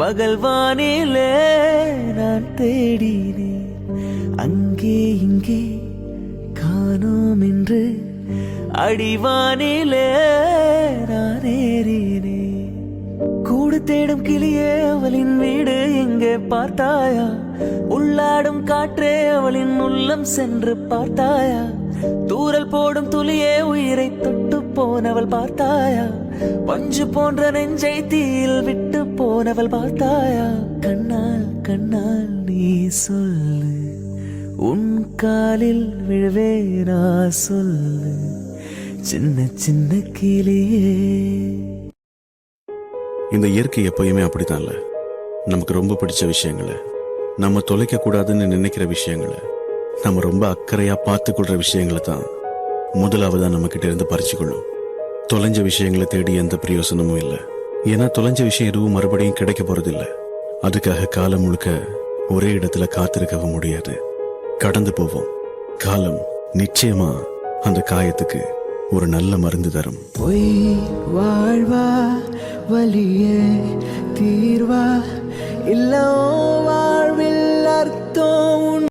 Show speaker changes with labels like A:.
A: பகல்வானிலே நான் தேடினேன், அங்கே இங்கே காணோம் என்று அடிவானிலே நான் ஏறினேன். கூடு தேடும் கிளியே அவளின் வீடு எங்கே பார்த்தாயா? உள்ளாடும் காற்றே அவளின் உள்ளம் சென்று பார்த்தாயா? தூரல் போடும் துளியே உயிரை தொட்டு போனவள் பார்த்தாயா? பஞ்சு போன்ற நெஞ்சை தீயில் விட்டு போனவள் பார்த்தாயா? கண்ணால் கண்ணால் நீ சொல்லு, உன் காலில் விழுவேனா சொல்லு, சின்ன சின்ன கிளியே.
B: இந்த இயற்கை எப்பயுமே அப்படித்தான்ல, நமக்கு ரொம்ப பிடிச்ச விஷயங்களை, நம்ம தொலைக்க கூடாதுன்னு நினைக்கிற விஷயங்களை, நம்ம ரொம்ப அக்கறையா பார்த்து கொள்ற விஷயங்களை தான் முதலாவதா நம்ம கிட்ட இருந்து பறிச்சுக்கொள்ளும். தொலைஞ்ச விஷயங்களை தேடி எந்த பிரயோசனமும் இல்லை. ஏன்னா தொலைஞ்ச விஷயம் எதுவும் மறுபடியும் கிடைக்க போறது இல்லை. அதுக்காக காலம் முழுக்க ஒரே இடத்துல காத்திருக்கவும் முடியாது. கடந்து போவோம். காலம் நிச்சயமா அந்த காயத்துக்கு ஒரு நல்ல மருந்து தரும்.
A: பொய் வாழ்வா, வலியே தீர்வா, இல்ல